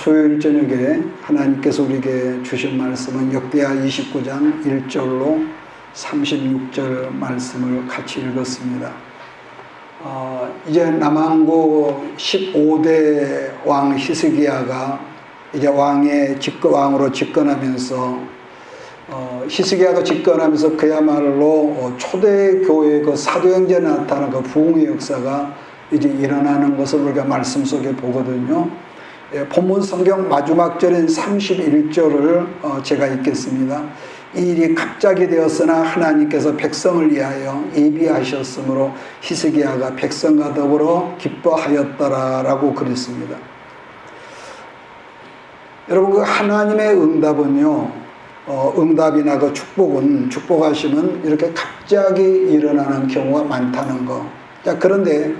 수요일 저녁에 하나님께서 우리에게 주신 말씀은 역대하 29장 1절로 36절 말씀을 같이 읽었습니다. 이제 남왕국 15대 왕 히스기야가 이제 왕으로 집권하면서 히스기야가 집권하면서 그야말로 초대교회의 그 사도행전에 나타난 그 부흥의 역사가 이제 일어나는 것을 우리가 말씀 속에 보거든요. 본문 성경 마지막 절인 31절을 제가 읽겠습니다. 이 일이 갑자기 되었으나 하나님께서 백성을 위하여 예비하셨으므로 히스기야가 백성과 더불어 기뻐하였더라라고 그랬습니다. 여러분, 그 하나님의 응답은요, 응답이나 그 축복하시면 이렇게 갑자기 일어나는 경우가 많다는 거. 자, 그런데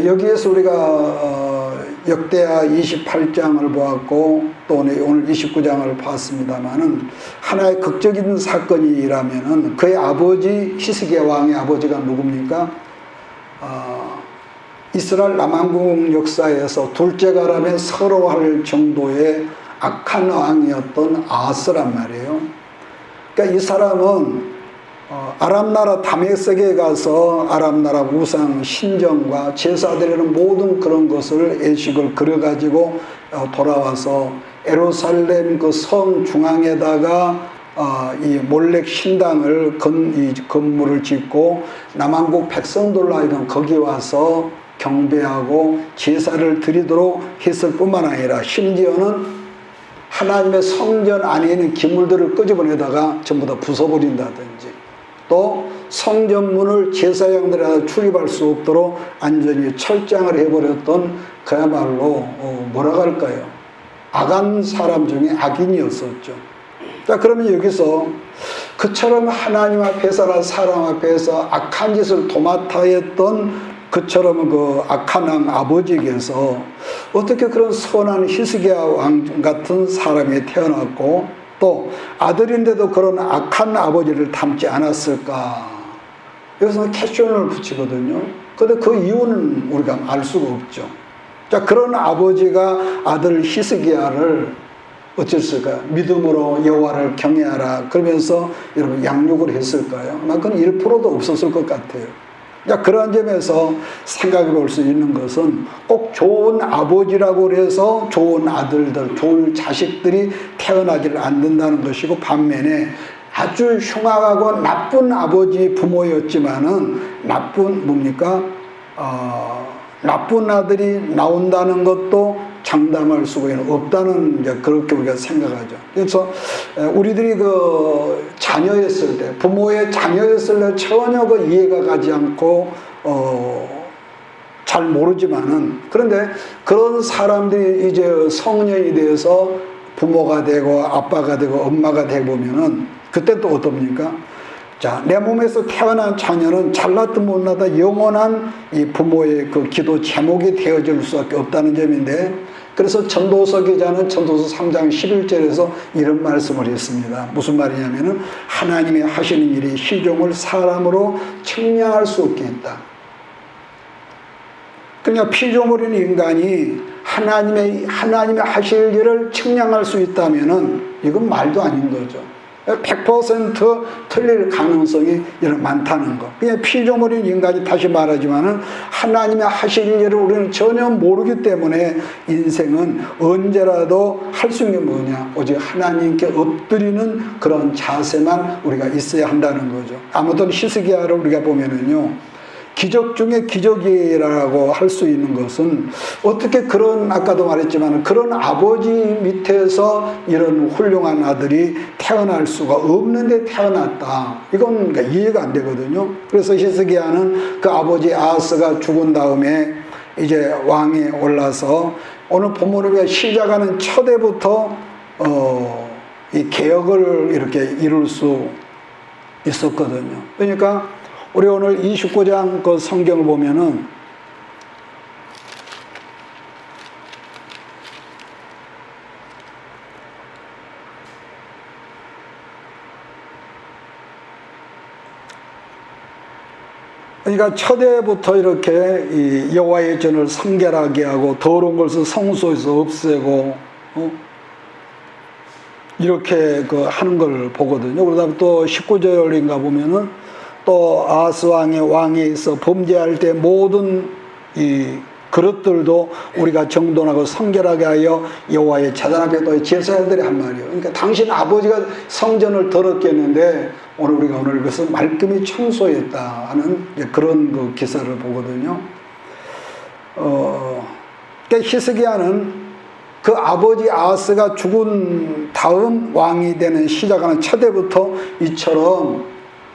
여기에서 우리가 역대하 28장을 보았고 또 오늘 29장을 봤습니다만은 하나의 극적인 사건이라면은 그의 아버지 히스기야 왕의 아버지가 누굽니까? 이스라엘 남왕국 역사에서 둘째가라면 서러워할 정도의 악한 왕이었던 아하스란 말이에요. 그러니까 이 사람은 아람나라 다메섹에 가서 아람나라 우상 신전과 제사드리는 모든 그런 것을 예식을 그려가지고 돌아와서 예루살렘 그 성 중앙에다가 이 몰렉 신당을 건물을 짓고 남왕국 백성들로 하여금 거기 와서 경배하고 제사를 드리도록 했을 뿐만 아니라 심지어는 하나님의 성전 안에 있는 기물들을 끄집어내다가 전부 다 부숴버린다든지 또 성전문을 제사장들이 출입할 수 없도록 완전히 철장을 해버렸던 그야말로 뭐라고 할까요? 악한 사람 중에 악인이었었죠. 자, 그러면 여기서 그처럼 하나님 앞에서나 사람 앞에서 악한 짓을 도맡아 했던 그처럼 그 악한 왕 아버지에게서 어떻게 그런 선한 히스기야 왕 같은 사람이 태어났고 또 아들인데도 그런 악한 아버지를 닮지 않았을까? 여기서 퀘스천을 붙이거든요. 그런데 그 이유는 우리가 알 수가 없죠. 자, 그런 아버지가 아들 히스기야를 어쨌을까요? 믿음으로 여호와를 경외하라 그러면서 여러분 양육을 했을까요? 아마 그건 1%도 없었을 것 같아요. 자, 그런 점에서 생각해 볼 수 있는 것은 꼭 좋은 아버지라고 해서 좋은 아들들, 좋은 자식들이 태어나지를 않는다는 것이고 반면에 아주 흉악하고 나쁜 아버지 부모였지만은 나쁜 아들이 나온다는 것도 장담할 수가 없다는 이제 그렇게 우리가 생각하죠. 그래서 우리들이 그 자녀였을 때, 부모의 자녀였을 때 전혀 그 이해가 가지 않고 잘 모르지만은 그런데 그런 사람들이 이제 성년이 돼서 부모가 되고 아빠가 되고 엄마가 되고 보면은 그때 또 어떻습니까? 자, 내 몸에서 태어난 자녀는 잘났든 못나다 영원한 이 부모의 그 기도 제목이 되어질 수밖에 없다는 점인데 그래서 전도서 기자는 전도서 3장 11절에서 이런 말씀을 했습니다. 무슨 말이냐면은 하나님이 하시는 일이 시종을 사람으로 측량할 수 없게 했다. 그러니까 피조물인 인간이 하나님의 하실 일을 측량할 수 있다면은 이건 말도 아닌 거죠. 100% 틀릴 가능성이 많다는 것. 그냥 피조물인 인간이 다시 말하지만은 하나님의 하실 일을 우리는 전혀 모르기 때문에 인생은 언제라도 할 수 있는 게 뭐냐? 오직 하나님께 엎드리는 그런 자세만 우리가 있어야 한다는 거죠. 아무튼 히스기야를 우리가 보면은요. 기적 중에 기적이라고 할 수 있는 것은 어떻게 그런 아까도 말했지만 그런 아버지 밑에서 이런 훌륭한 아들이 태어날 수가 없는데 태어났다. 이건 그러니까 이해가 안 되거든요. 그래서 히스기야는 그 아버지 아하스가 죽은 다음에 이제 왕에 올라서 오늘 본문을 시작하는 첫 해부터 이 개혁을 이렇게 이룰 수 있었거든요. 그러니까 우리 오늘 29장 그 성경을 보면은 그러니까 첫해부터 이렇게 이 여호와의 전을 성결하게 하고 더러운 것을 성소에서 없애고 이렇게 그 하는 걸 보거든요. 그러다 또 19절인가 보면은 또 아하스 왕에 있어 범죄할 때 모든 이 그릇들도 우리가 정돈하고 성결하게 하여 여호와의 제단 앞에 또 제사장들이 한 말이에요. 그러니까 당신 아버지가 성전을 더럽게 했는데 우리가 그것을 말끔히 청소했다 하는 그런 그 기사를 보거든요. 그러니까 히스기야는 그 아버지 아하스가 죽은 다음 왕이 되는 시작하는 첫해부터 이처럼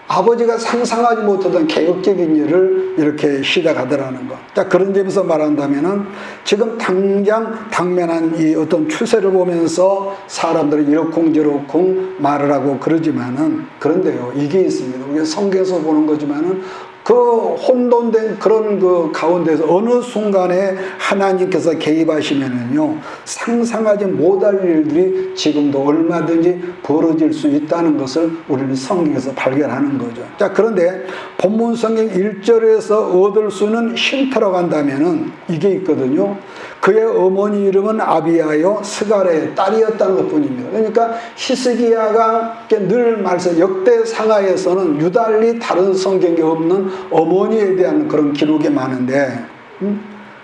아버지가 상상하지 못하던 개혁적인 일을 이렇게 시작하더라는 것. 자, 그런 점에서 말한다면은 지금 당장 당면한 이 어떤 추세를 보면서 사람들은 이러쿵저러쿵 말을 하고 그러지만은, 그런데요, 이게 있습니다. 우리가 성경에서 보는 거지만은 그 혼돈된 그런 그 가운데서 어느 순간에 하나님께서 개입하시면은요, 상상하지 못할 일들이 지금도 얼마든지 벌어질 수 있다는 것을 우리는 성경에서 발견하는 거죠. 자, 그런데 본문 성경 1절에서 얻을 수 있는 힌트라고 한다면은 이게 있거든요. 그의 어머니 이름은 아비야요 스가랴의 딸이었다는 것 뿐입니다. 그러니까 히스기야가 늘 말해서 역대 상하에서는 유달리 다른 성경에 없는 어머니에 대한 그런 기록이 많은데,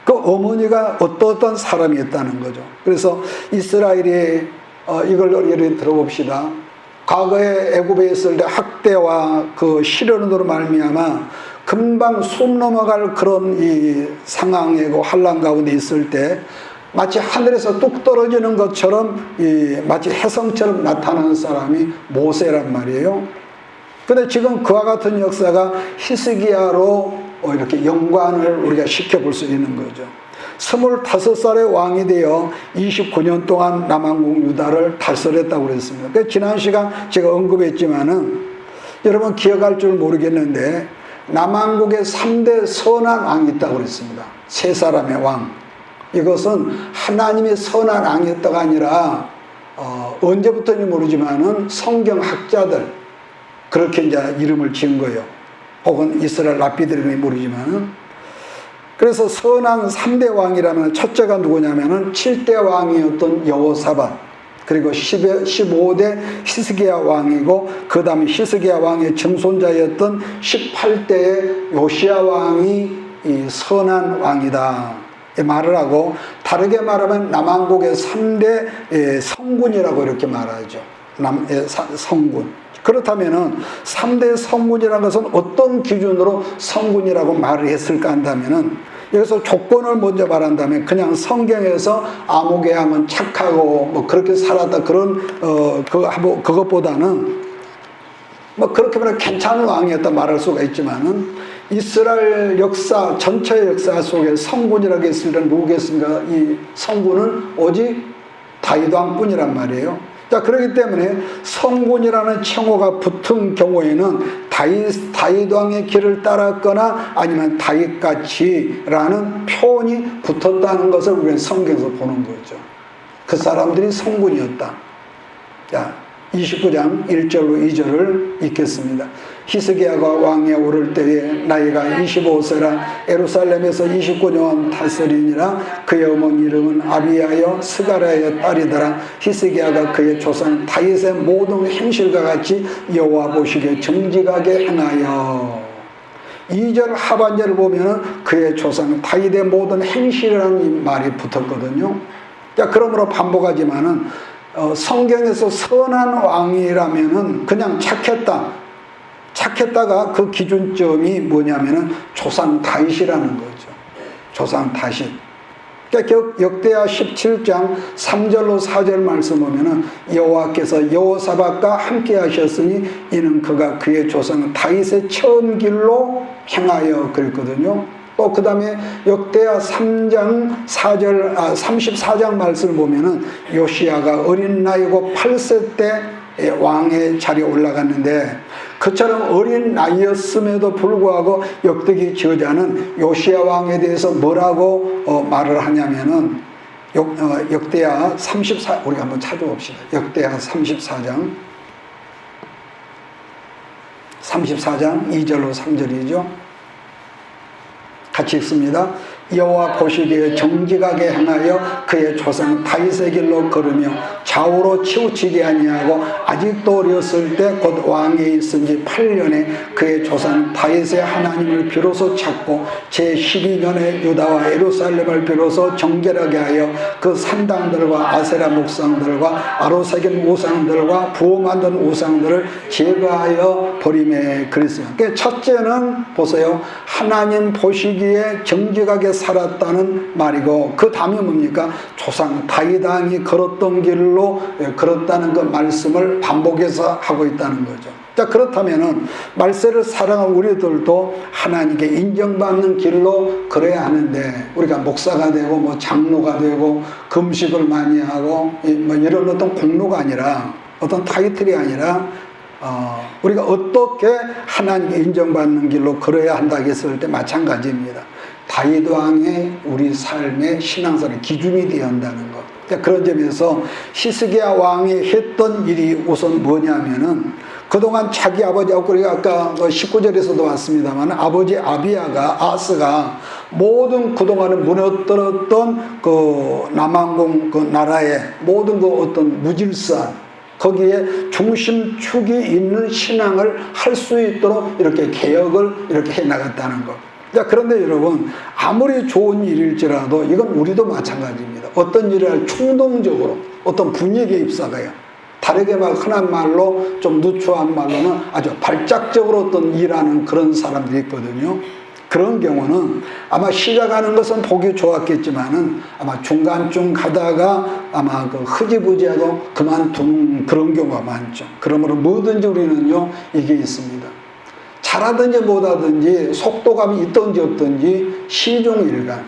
그 어머니가 어떤 사람이었다는 거죠. 그래서 이스라엘이 이걸 예를 들어봅시다. 과거에 애굽에 있을 때 학대와 그 시련으로 말미암아 금방 숨 넘어갈 그런 이 상황이고 환란 가운데 있을 때 마치 하늘에서 뚝 떨어지는 것처럼 마치 혜성처럼 나타나는 사람이 모세란 말이에요. 근데 지금 그와 같은 역사가 히스기야로 이렇게 연관을 우리가 시켜볼 수 있는 거죠. 25살의 왕이 되어 29년 동안 남한국 유다를 다스렸다고 그랬습니다. 그러니까 지난 시간 제가 언급했지만은 여러분 기억할 줄 모르겠는데 남한국에 3대 선한 왕이 있다고 그랬습니다. 세 사람의 왕. 이것은 하나님의 선한 왕이었다가 아니라 언제부터인지 모르지만은 성경학자들 그렇게 이제 이름을 지은 거예요. 혹은 이스라엘 랍비들이 모르지만은. 그래서 선한 3대 왕이라면 첫째가 누구냐면은 7대 왕이었던 여호사밧, 그리고 15대 히스기야 왕이고, 그 다음에 히스기야 왕의 증손자였던 18대의 요시야 왕이 이 선한 왕이다 이 말을 하고, 다르게 말하면 남한국의 3대 성군이라고 이렇게 말하죠. 성군. 그렇다면은 3대 성군이라는 것은 어떤 기준으로 성군이라고 말을 했을까 한다면은, 여기서 조건을 먼저 말한다면 그냥 성경에서 아목의 왕은 착하고 뭐 그렇게 살았다 그런 그것보다는 뭐 그렇게 말하면 괜찮은 왕이었다 말할 수가 있지만은, 이스라엘 역사 전체 역사 속에 성군이라고 했을 때 누구겠습니까? 이 성군은 오직 다윗 왕뿐이란 말이에요. 자, 그렇기 때문에 성군이라는称호가 붙은 경우에는 다윗 왕의 길을 따랐거나 아니면 다윗같이라는 표현이 붙었다는 것을 우리는 성경에서 보는 거죠. 그 사람들이 성군이었다. 자, 29장 1절로 2절을 읽겠습니다. 히스기야가 왕위에 오를 때에 나이가 25세라 예루살렘에서 29년 다스리니라. 그의 어머니 이름은 아비야여 스가랴의 딸이더라. 히스기야가 그의 조상 다윗의 모든 행실과 같이 여호와 보시기에 정직하게 행하여. 2절 하반절을 보면 그의 조상 다윗의 모든 행실이라는 말이 붙었거든요. 자, 그러므로 반복하지만은 성경에서 선한 왕이라면은 그냥 착했다가 그 기준점이 뭐냐면은 조상 다윗이라는 거죠. 조상 다윗. 그러니까 역대하 17장 3절로 4절 말씀 보면은 여호와께서 여호사밧과 함께 하셨으니 이는 그가 그의 조상 다윗의 처음 길로 행하여 그랬거든요. 또 그 다음에 역대하 3장 4절 34장 말씀을 보면은 요시야가 어린 나이고 8세 때 왕의 자리에 올라갔는데, 그처럼 어린 나이였음에도 불구하고 역대기 저자는 요시야 왕에 대해서 뭐라고 말을 하냐면은 역대하 34, 우리가 한번 찾아봅시다. 역대하 34장 2절로 3절이죠. 같이 읽습니다. 여호와 보시기에 정직하게 행하여 그의 조상 다윗의 길로 걸으며 좌우로 치우치지 아니하고 아직도 어렸을 때 곧 왕에 있은 지 8년에 그의 조상 다윗의 하나님을 비로소 찾고 제12년에 유다와 예루살렘을 비로소 정결하게 하여 그 산당들과 아세라 목상들과 아로새긴 우상들과 부어 만든 우상들을 제거하여 버림에 그랬어요. 그러니까 첫째는 보세요. 하나님 보시기에 정직하게 살았다는 말이고, 그 다음에 뭡니까? 조상 다윗 왕이 걸었던 길로 걸었다는 그 말씀을 반복해서 하고 있다는 거죠. 자, 그렇다면은 말세를 살아가는 우리들도 하나님께 인정받는 길로 걸어야 하는데, 우리가 목사가 되고 뭐 장로가 되고 금식을 많이 하고 뭐 이런 어떤 공로가 아니라, 어떤 타이틀이 아니라 우리가 어떻게 하나님께 인정받는 길로 걸어야 한다 했을 때 마찬가지입니다. 다윗 왕의 우리 삶의 신앙생활의 기준이 되어야 한다는 것. 그런 점에서 히스기야 왕이 했던 일이 우선 뭐냐면은, 그동안 자기 아버지하고, 우리가 아까 19절에서도 왔습니다만, 아버지 아스가 모든 그동안에 무너뜨렸던 그 남왕국 그 나라의 모든 그 어떤 무질서한, 거기에 중심축이 있는 신앙을 할 수 있도록 이렇게 개혁을 이렇게 해 나갔다는 것. 자, 그런데 여러분, 아무리 좋은 일일지라도 이건 우리도 마찬가지입니다. 어떤 일을 할 충동적으로 어떤 분위기에 휩싸가요. 다르게 막 흔한 말로, 좀 누추한 말로는 아주 발작적으로 어떤 일하는 그런 사람들이 있거든요. 그런 경우는 아마 시작하는 것은 보기 좋았겠지만은 아마 중간쯤 가다가 아마 그 흐지부지하고 그만둔 그런 경우가 많죠. 그러므로 뭐든지 우리는요, 이게 있습니다. 잘하든지 못하든지 속도감이 있든지 없든지 시종일관,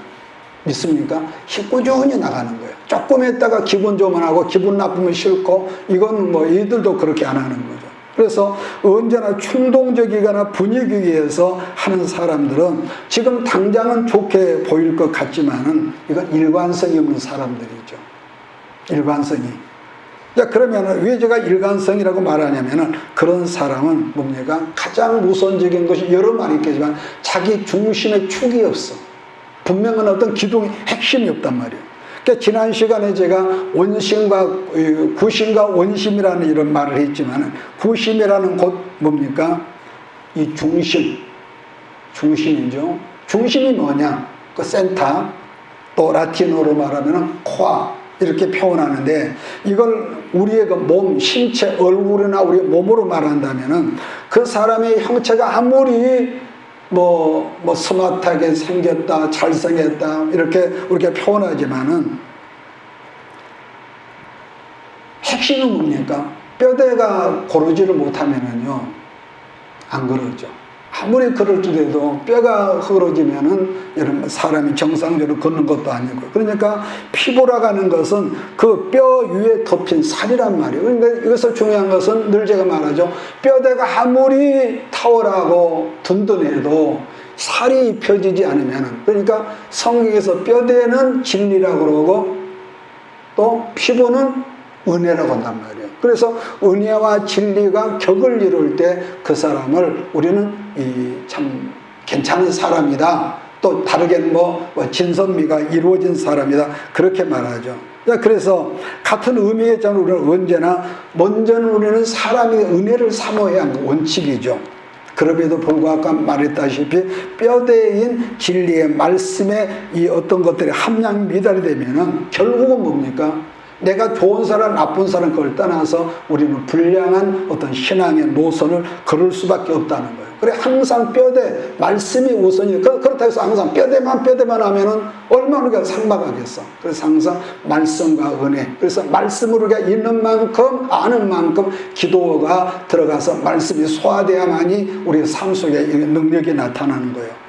믿습니까? 꾸준히 나가는 거예요. 조금 했다가 기분 좋으면 하고 기분 나쁘면 싫고, 이건 뭐 이들도 그렇게 안 하는 거죠. 그래서 언제나 충동적이거나 분위기 위해서 하는 사람들은 지금 당장은 좋게 보일 것 같지만은 이건 일관성이 없는 사람들이죠. 일관성이. 자, 그러면 왜 제가 일관성이라고 말하냐면은, 그런 사람은 뭡니까? 가장 우선적인 것이 여러 말이 있겠지만 자기 중심의 축이 없어. 분명한 어떤 기둥의 핵심이 없단 말이에요. 그러니까 지난 시간에 제가 원심과 구심과 원심이라는 이런 말을 했지만, 구심이라는 곧 뭡니까? 이 중심이죠. 중심이 뭐냐? 그 센터, 또 라틴어로 말하면 코아, 이렇게 표현하는데, 이걸 우리의 그 몸, 신체, 얼굴이나 우리 몸으로 말한다면은, 그 사람의 형체가 아무리 스마트하게 생겼다, 잘생겼다, 이렇게 우리가 표현하지만은, 핵심은 뭡니까? 뼈대가 고르지를 못하면은요, 안 그러죠. 아무리 그럴지라도 뼈가 흐러지면은 여러분 사람이 정상적으로 걷는 것도 아니고, 그러니까 피부라고 하는 것은 그 뼈 위에 덮인 살이란 말이에요. 그런데 이것을 중요한 것은 늘 제가 말하죠. 뼈대가 아무리 탁월하고 든든해도 살이 입혀지지 않으면은, 그러니까 성경에서 뼈대는 진리라고 그러고 또 피부는 은혜라고 한단 말이에요. 그래서 은혜와 진리가 격을 이룰 때 그 사람을 우리는 참 괜찮은 사람이다, 또 다르게는 진선미가 이루어진 사람이다, 그렇게 말하죠. 그래서 같은 의미겠지만 우리는 언제나 먼저는 우리는 사람의 은혜를 사모해야 하는 원칙이죠. 그럼에도 불구하고 아까 말했다시피 뼈대인 진리의 말씀에 이 어떤 것들이 함량 미달이 되면은 결국은 뭡니까? 내가 좋은 사람, 나쁜 사람 그걸 떠나서 우리는 불량한 어떤 신앙의 노선을 걸을 수밖에 없다는 거예요. 그래, 항상 뼈대, 말씀이 우선이에요. 그렇다고 해서 항상 뼈대만 하면은 얼마나 우리가 삭막하겠어. 그래서 항상 말씀과 은혜. 그래서 말씀을 우리가 있는 만큼, 아는 만큼 기도가 들어가서 말씀이 소화돼야만이 우리의 삶 속에 능력이 나타나는 거예요.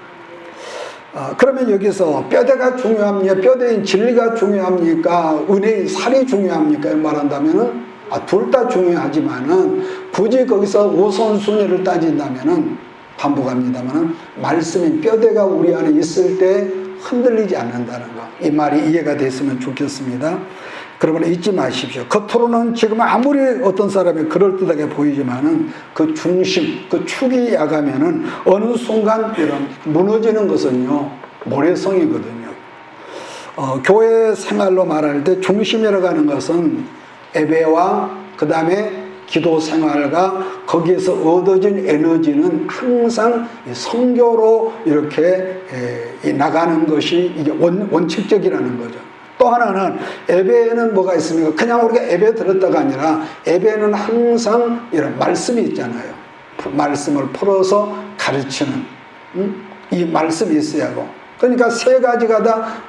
그러면 여기서 뼈대가 중요합니까? 뼈대인 진리가 중요합니까? 은혜의 살이 중요합니까? 말한다면은, 둘 다 중요하지만은, 굳이 거기서 우선순위를 따진다면은, 반복합니다만은, 말씀인 뼈대가 우리 안에 있을 때 흔들리지 않는다는 거. 이 말이 이해가 됐으면 좋겠습니다. 그러면 잊지 마십시오. 겉으로는 지금 아무리 어떤 사람이 그럴듯하게 보이지만은 그 중심, 그 축이 약하면은 어느 순간 이런 무너지는 것은요, 모래성이거든요. 교회 생활로 말할 때 중심이라고 하는 것은 예배와 그 다음에 기도 생활과 거기에서 얻어진 에너지는 항상 성교로 이렇게 나가는 것이 이게 원칙적이라는 거죠. 또 하나는 예배에는 뭐가 있습니까? 그냥 우리가 예배 들었다가 아니라 예배는 항상 이런 말씀이 있잖아요. 말씀을 풀어서 가르치는 이 말씀이 있어야 하고, 그러니까 세 가지가 다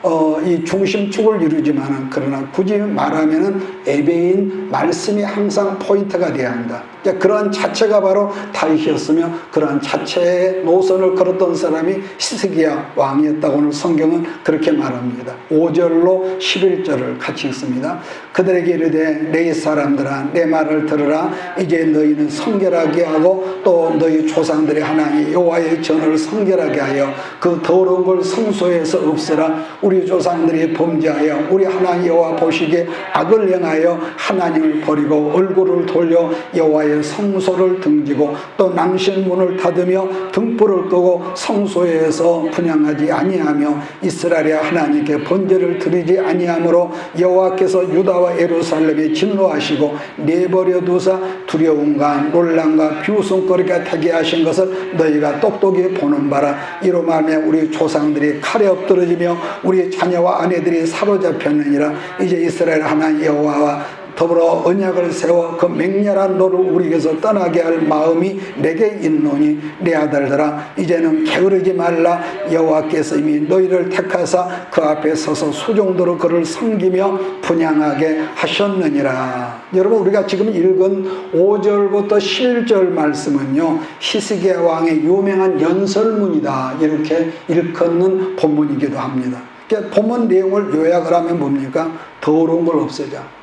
이 중심축을 이루지만은, 그러나 굳이 말하면은 예배인 말씀이 항상 포인트가 돼야 한다. 그러니까 그러한 자체가 바로 다윗이었으며, 그러한 자체의 노선을 걸었던 사람이 히스기야 왕이었다고 오늘 성경은 그렇게 말합니다. 5절로 11절을 같이 읽습니다. 그들에게 이르되 내 사람들아 내 말을 들으라. 이제 너희는 성결하게 하고 또 너희 조상들의 하나님 여호와의 전을 성결하게 하여 그 더러운 걸 성소에서 없애라. 우리 조상들이 범죄하여 우리 하나님 여호와 보시기에 악을 행하여 하나님을 버리고 얼굴을 돌려 여호와의 성소를 등지고 또 낭실문을 닫으며 등불을 끄고 성소에서 분향하지 아니하며 이스라엘의 하나님께 번제를 드리지 아니하므로 여호와께서 유다와 예루살렘에 진노하시고 내버려 두사 두려움과 놀람과 비웃음거리가 되게 하신 것을 너희가 똑똑히 보는 바라. 이로 말하면 우리 조상들이 칼에 엎드러지며 우리 자녀와 아내들이 사로잡혔느니라. 이제 이스라엘 하나님 여호와와 더불어 언약을 세워 그 맹렬한 노를 우리에게서 떠나게 할 마음이 내게 있노니 내 아들들아 이제는 게으르지 말라. 여호와께서 이미 너희를 택하사 그 앞에 서서 수종도로 그를 섬기며 분향하게 하셨느니라. 여러분, 우리가 지금 읽은 5절부터 11절 말씀은요, 히스기야 왕의 유명한 연설문이다 이렇게 일컫는 본문이기도 합니다. 그러니까 본문 내용을 요약을 하면 뭡니까? 더러운 걸 없애자.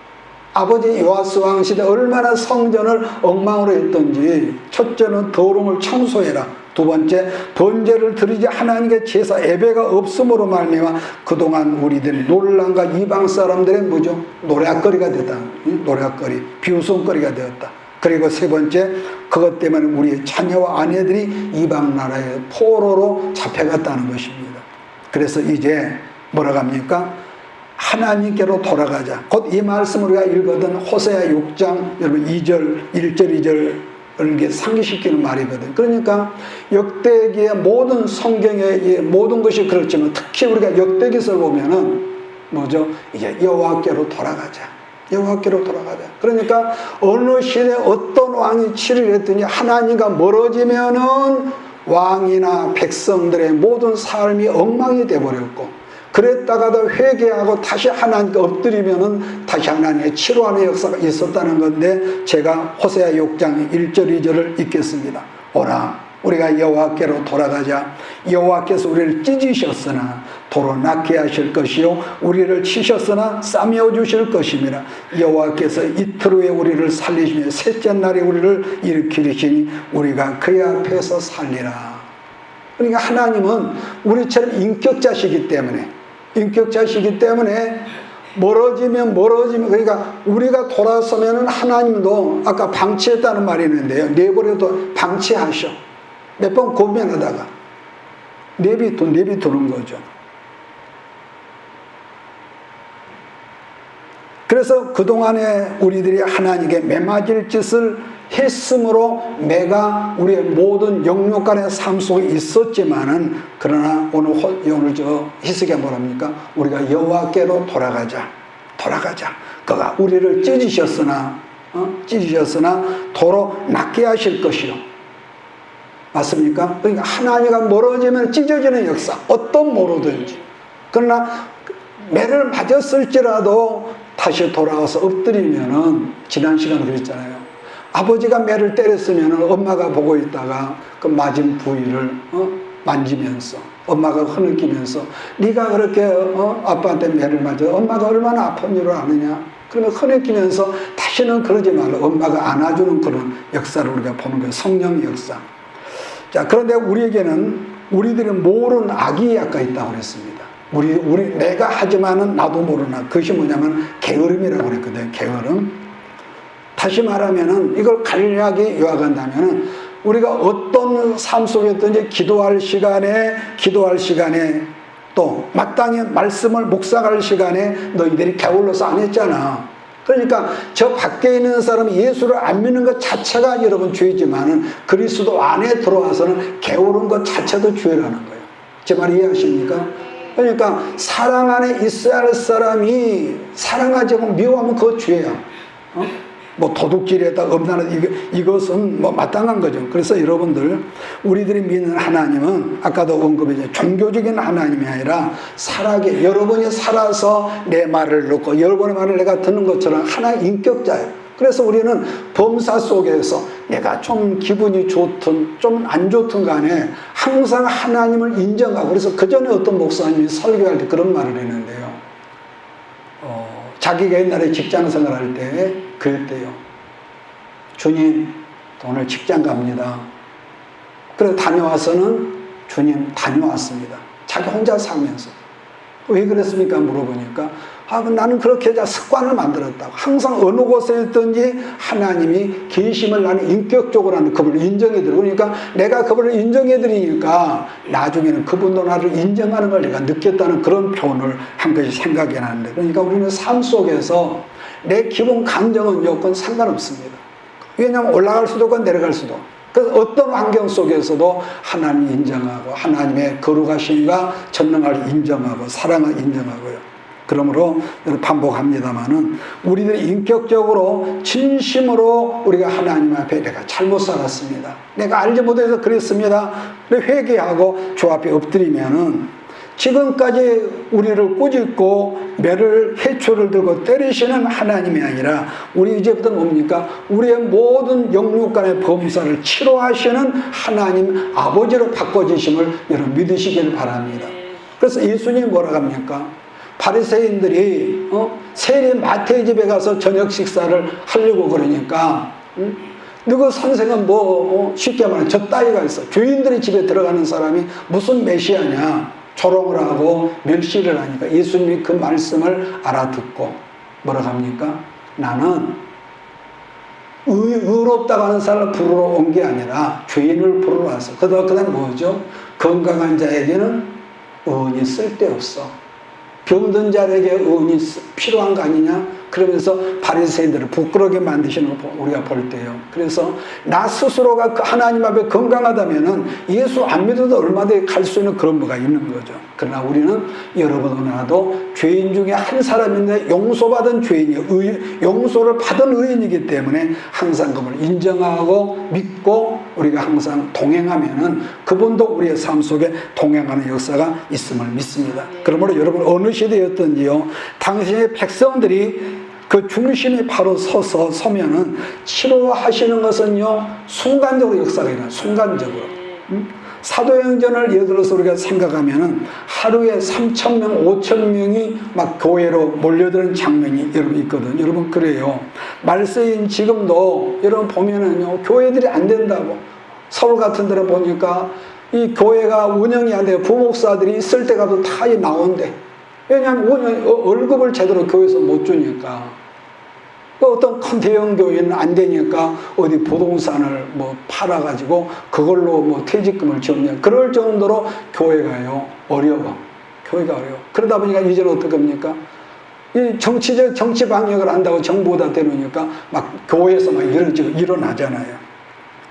아버지 요아스 왕 시대 얼마나 성전을 엉망으로 했던지, 첫째는 더러움을 청소해라. 두 번째, 번제를 드리지 하나님께 제사 예배가 없음으로 말미암아 그동안 우리들 놀람과 이방 사람들의 뭐죠? 노략거리가 됐다. 노략거리, 비웃음거리가 되었다. 그리고 세 번째, 그것 때문에 우리 자녀와 아내들이 이방 나라의 포로로 잡혀갔다는 것입니다. 그래서 이제 뭐라고 합니까? 하나님께로 돌아가자. 곧 이 말씀 우리가 읽었던 호세아 6장 여러분 2절 1절 2절을 상기시키는 말이거든. 그러니까 역대기의 모든 성경의 모든 것이 그렇지만 특히 우리가 역대기서를 보면은 뭐죠? 이제 여호와께로 돌아가자. 여호와께로 돌아가자. 그러니까 어느 시대에 어떤 왕이 치를 했더니 하나님과 멀어지면은 왕이나 백성들의 모든 삶이 엉망이 되어버렸고, 그랬다가도 회개하고 다시 하나님께 엎드리면은 다시 하나님의 치료하는 역사가 있었다는 건데, 제가 호세아 6장 1절 2절을 읽겠습니다. 오라 우리가 여호와께로 돌아가자. 여호와께서 우리를 찢으셨으나 도로 낫게 하실 것이요 우리를 치셨으나 싸매어 주실 것임이라. 여호와께서 이틀 후에 우리를 살리시며 셋째 날에 우리를 일으키시니 우리가 그의 앞에서 살리라. 그러니까 하나님은 우리처럼 인격자시기 때문에 멀어지면 그러니까 우리가 돌아서면은 하나님도 아까 방치했다는 말이 있는데요, 내버려도 방치하셔. 몇 번 고민하다가 내비두는 거죠. 그래서 그동안에 우리들이 하나님께 매맞을 짓을 했으므로 내가 우리의 모든 영육간의 삶 속에 있었지만은, 그러나 오늘 저 히스기야 뭐랍니까? 우리가 여호와께로 돌아가자. 그가 우리를 찢으셨으나 도로 낫게 하실 것이요. 맞습니까? 그러니까 하나님과 멀어지면 찢어지는 역사, 어떤 모로든지. 그러나 매를 맞았을지라도 다시 돌아와서 엎드리면은, 지난 시간에 그랬잖아요. 아버지가 매를 때렸으면 엄마가 보고 있다가 그 맞은 부위를 만지면서, 엄마가 흐느끼면서, 네가 그렇게 아빠한테 매를 맞아 엄마가 얼마나 아픈 줄 아느냐. 그러면 흐느끼면서 다시는 그러지 말라. 엄마가 안아주는 그런 역사를 우리가 보는 거예요. 성령의 역사. 자, 그런데 우리들이 모르는 악이 약간 있다고 그랬습니다. 내가 하지만은 나도 모르나. 그것이 뭐냐면 게으름이라고 그랬거든요. 게으름. 다시 말하면은 이걸 간략하게 요약한다면은, 우리가 어떤 삶 속에 있든지 기도할 시간에 또 마땅히 말씀을 묵상할 시간에 너희들이 게을러서 안 했잖아. 그러니까 저 밖에 있는 사람이 예수를 안 믿는 것 자체가 여러분 죄지만은 그리스도 안에 들어와서는 게으른 것 자체도 죄라는 거예요. 제 말 이해하십니까? 그러니까 사랑 안에 있어야 할 사람이 사랑하지 않고 미워하면 그거 죄야. 뭐 도둑질에다 엄나는 이것은 뭐 마땅한 거죠. 그래서 여러분들 우리들이 믿는 하나님은 아까도 언급했죠. 종교적인 하나님이 아니라 살아계 여러분이 살아서 내 말을 듣고 여러분의 말을 내가 듣는 것처럼 하나의 인격자예요. 그래서 우리는 범사 속에서 내가 좀 기분이 좋든 좀 안 좋든 간에 항상 하나님을 인정하고, 그래서 그 전에 어떤 목사님이 설교할 때 그런 말을 했는데요. 자기가 옛날에 직장 생활할 때 그랬대요. 주님, 오늘 직장 갑니다. 그래서 다녀와서는 주님 다녀왔습니다. 자기 혼자 살면서. 왜 그랬습니까? 물어보니까 나는 그렇게 습관을 만들었다고. 항상 어느 곳에 있든지 하나님이 계심을 나는 인격적으로 하는 그분을 인정해드리고, 그러니까 내가 그분을 인정해드리니까 나중에는 그분도 나를 인정하는 걸 내가 느꼈다는 그런 표현을 한 것이 생각이 나는데, 그러니까 우리는 삶 속에서 내 기본 감정은 여건 상관없습니다. 왜냐하면 올라갈 수도 있고 내려갈 수도. 그래서 어떤 환경 속에서도 하나님 인정하고 하나님의 거룩하심과 전능함을 인정하고 사랑을 인정하고요. 그러므로 반복합니다마는 우리들이 인격적으로 진심으로 우리가 하나님 앞에 내가 잘못 살았습니다. 내가 알지 못해서 그랬습니다. 회개하고 주 앞에 엎드리면은 지금까지 우리를 꾸짖고 매를 해초를 들고 때리시는 하나님이 아니라 우리 이제부터 뭡니까? 우리의 모든 영육간의 범사를 치료하시는 하나님 아버지로 바꿔주심을 여러분 믿으시길 바랍니다. 그래서 예수님이 뭐라고 합니까? 바리새인들이 세리 마태의 집에 가서 저녁 식사를 하려고 그러니까 너그 선생은 쉽게 말하면 저 따위가 있어. 죄인들의 집에 들어가는 사람이 무슨 메시아냐, 조롱을 하고 멸시를 하니까 예수님이 그 말씀을 알아듣고 뭐라고 합니까? 나는 의롭다고 하는 사람을 부르러 온 게 아니라 죄인을 부르러 왔어. 그다음 뭐죠? 건강한 자에게는 의인이 쓸데없어. 병든 자에게 의인이 필요한 거 아니냐? 그러면서 바리새인들을 부끄럽게 만드시는 거 우리가 볼 때요. 그래서 나 스스로가 하나님 앞에 건강하다면은 예수 안 믿어도 얼마든지 갈 수 있는 그런 뭐가 있는 거죠. 그러나 우리는 여러분과 나도 죄인 중에 한 사람인데 용서받은 죄인이요, 용서를 받은 의인이기 때문에 항상 그분을 인정하고 믿고 우리가 항상 동행하면은 그분도 우리의 삶 속에 동행하는 역사가 있음을 믿습니다. 그러므로 여러분 어느 시대였든지요, 당신의 백성들이 그 중심에 바로 서면은 치료하시는 것은요, 순간적으로 역사가 일어나요. 순간적으로. 사도행전을 예를 들어서 우리가 생각하면은 하루에 3,000명, 5,000명이 막 교회로 몰려드는 장면이 여러분 있거든요. 여러분 그래요. 말세인 지금도 여러분 보면은요, 교회들이 안 된다고. 서울 같은 데는 보니까 이 교회가 운영이 안 돼요. 부목사들이 있을 때가도 다 나온대. 왜냐하면 월급을 제대로 교회에서 못 주니까. 어떤 큰 대형 교회는 안 되니까 어디 부동산을 팔아가지고 그걸로 퇴직금을 지원해요. 그럴 정도로 교회가요, 어려워. 교회가 어려워. 그러다 보니까 이제는 어떻게 합니까? 이 정치 방역을 한다고 정부가 대놓으니까 막 교회에서 막 일어나잖아요.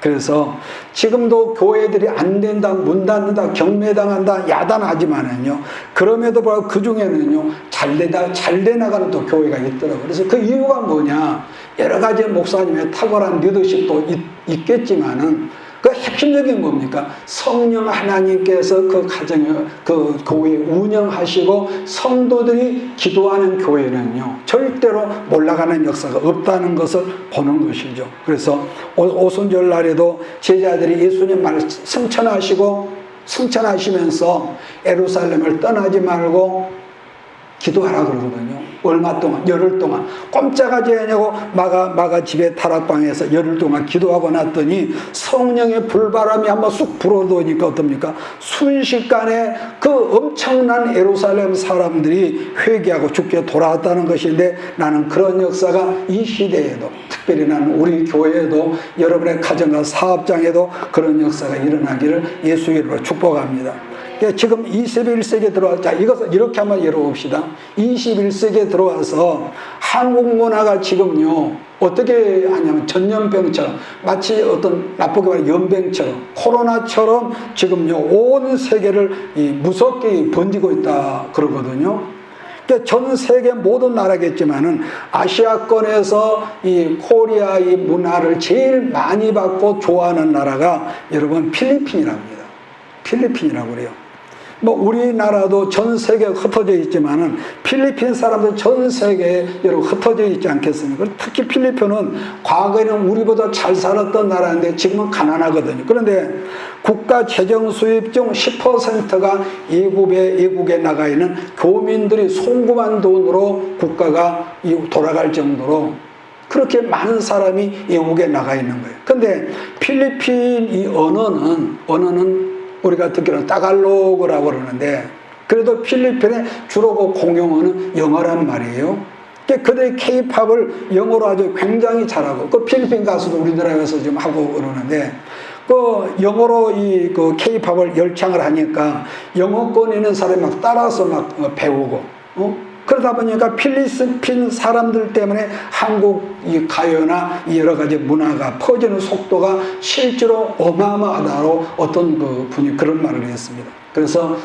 그래서 지금도 교회들이 안 된다, 문 닫는다, 경매당한다, 야단하지만은요, 그럼에도 불구하고 그 중에는요, 잘 돼 나가는 또 교회가 있더라고요. 그래서 그 이유가 뭐냐? 여러 가지 목사님의 탁월한 리더십도 있겠지만은 그 핵심적인 뭡니까? 성령 하나님께서 그 가정에, 그 교회 운영하시고 성도들이 기도하는 교회는요, 절대로 몰락하는 역사가 없다는 것을 보는 것이죠. 그래서 오순절 날에도 제자들이 예수님 말을 승천하시면서 예루살렘을 떠나지 말고 기도하라 그러거든요. 얼마 동안, 열흘 동안 꼼짝하지 않냐고 마가 집에 다락방에서 열흘 동안 기도하고 났더니 성령의 불바람이 한번 쑥 불어도니까 어떻습니까? 순식간에 그 엄청난 예루살렘 사람들이 회개하고 주께 돌아왔다는 것인데, 나는 그런 역사가 이 시대에도, 특별히 나는 우리 교회에도, 여러분의 가정과 사업장에도 그런 역사가 일어나기를 예수 이름으로 축복합니다. 그러니까 지금 21세기에 들어와, 자, 이것을 이렇게 한번 열어봅시다. 21세기에 들어와서 한국 문화가 지금요, 어떻게 하냐면 전염병처럼, 마치 어떤 나쁘게 말해 연병처럼, 코로나처럼 지금요, 온 세계를 무섭게 번지고 있다 그러거든요. 그러니까 전 세계 모든 나라겠지만은 아시아권에서 이 코리아의 문화를 제일 많이 받고 좋아하는 나라가 여러분 필리핀이라고 합니다. 필리핀이라고 그래요. 뭐 우리나라도 전 세계에 흩어져 있지만은 필리핀 사람들 전 세계에 여러분 흩어져 있지 않겠습니까? 특히 필리핀은 과거에는 우리보다 잘 살았던 나라인데 지금은 가난하거든요. 그런데 국가 재정 수입 중 10%가 외국에 나가 있는 교민들이 송금한 돈으로 국가가 돌아갈 정도로 그렇게 많은 사람이 외국에 나가 있는 거예요. 근데 필리핀 이 언어는 우리가 듣기로는 따갈로그라고 그러는데, 그래도 필리핀의 주로 공용어는 영어란 말이에요. 그들의 케이팝을 영어로 아주 굉장히 잘하고, 그 필리핀 가수도 우리나라에서 지금 하고 그러는데, 그 영어로 그 케이팝을 열창을 하니까 영어권 있는 사람이 막 따라서 막 배우고, 그러다 보니까 필리핀 사람들 때문에 한국 이 가요나 여러 가지 문화가 퍼지는 속도가 실제로 어마어마하다고 어떤 그 분이 그런 말을 했습니다. 그래서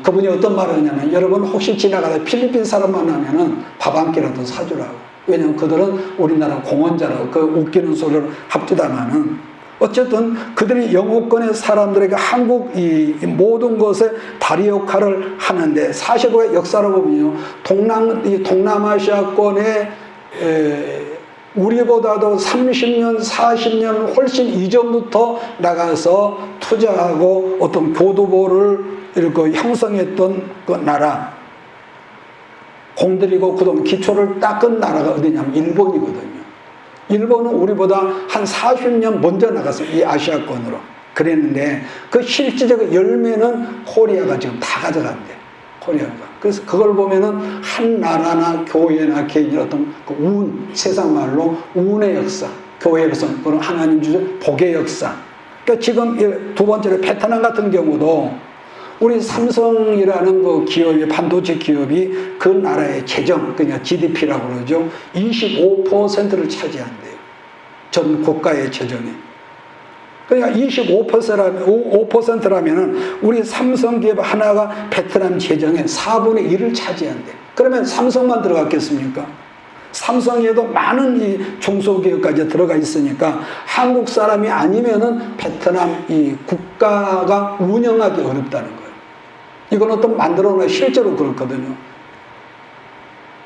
그분이 어떤 말을 했냐면, 여러분 혹시 지나가다 필리핀 사람 만나면은 밥 한 끼라도 사주라고. 왜냐면 그들은 우리나라 공헌자라고 그 웃기는 소리를 합디다마는 어쨌든 그들이 영어권의 사람들에게 한국 이 모든 것에 다리 역할을 하는데, 사실 그 역사를 보면요, 동남아시아권에 우리보다도 30년, 40년 훨씬 이전부터 나가서 투자하고 어떤 교두보를 이렇게 형성했던 그 나라, 공들이고 그동안 기초를 닦은 나라가 어디냐면 일본이거든요. 일본은 우리보다 한 40년 먼저 나갔어요. 이 아시아권으로. 그랬는데 그 실질적 열매는 코리아가 지금 다 가져간대. 코리아가. 그래서 그걸 보면은 한 나라나 교회나 개인의 어떤 그 운, 세상 말로 운의 역사, 교회에서 그런 하나님 주신 복의 역사. 그러니까 지금 두 번째로 베트남 같은 경우도 우리 삼성이라는 그 기업이, 반도체 기업이 그 나라의 재정, 그냥 GDP라고 그러죠. 25%를 차지한대요. 전 국가의 재정이. 그러니까 25%라면은 우리 삼성 기업 하나가 베트남 재정의 4분의 1을 차지한대. 그러면 삼성만 들어갔겠습니까? 삼성에도 많은 이 중소기업까지 들어가 있으니까 한국 사람이 아니면은 베트남 이 국가가 운영하기 어렵다는 거예요. 이건 어떤 만들어놓은 실제로 그렇거든요.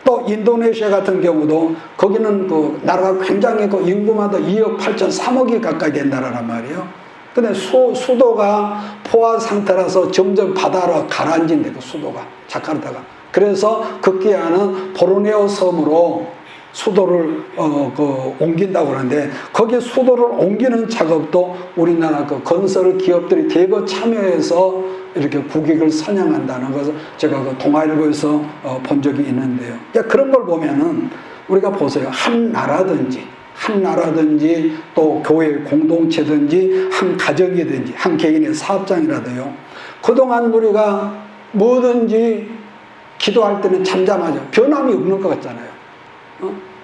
또 인도네시아 같은 경우도 거기는 그 나라가 굉장히 그 인구마다 2억 8천 3억이 가까이 된 나라란 말이에요. 근데 수도가 포화 상태라서 점점 바다로 가라앉는데, 그 수도가 자카르타가. 그래서 급기야는 보르네오 섬으로 수도를 옮긴다고 하는데, 거기 수도를 옮기는 작업도 우리나라 그 건설 기업들이 대거 참여해서 이렇게 국익을 선양한다는 것을 제가 그 동아일보에서 본 적이 있는데요. 그런 걸 보면은 우리가 보세요. 한 나라든지 또 교회 공동체든지 한 가정이든지 한 개인의 사업장이라도요, 그동안 우리가 뭐든지 기도할 때는 잠잠하죠. 변함이 없는 것 같잖아요.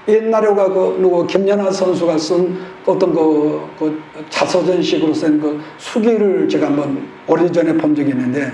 옛날에 김연아 선수가 쓴 어떤 그 자서전식으로 쓴 그 수기를 제가 한번 오래전에 본 적이 있는데,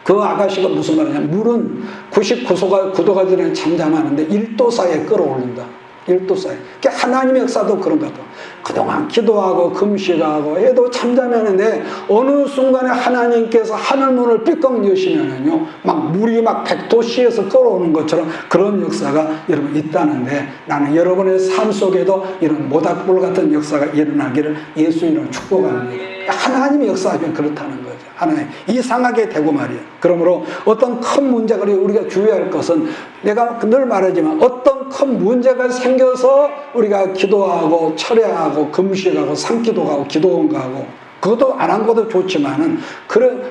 그 아가씨가 무슨 말이냐면, 물은 99도가 되면 잠잠하는데 1도 사이에 끌어올린다. 1도 사이. 그러니까 하나님의 역사도 그런 것 같아요. 그동안 기도하고 금식하고 해도 잠잠하는데 어느 순간에 하나님께서 하늘문을 삐걱 여시면은요, 막 물이 막 100도씨에서 끌어오는 것처럼 그런 역사가 여러분 있다는데, 나는 여러분의 삶 속에도 이런 모닥불 같은 역사가 일어나기를 예수 이름으로 축복합니다. 하나님의 역사가 그렇다는 거죠. 하나님 이상하게 되고 말이에요. 그러므로 어떤 큰 문제가, 우리가 주의할 것은, 내가 늘 말하지만 어떤 큰 문제가 생겨서 우리가 기도하고 철야하고 금식하고 산기도하고 기도원가하고, 그것도 안 한 것도 좋지만은, 그런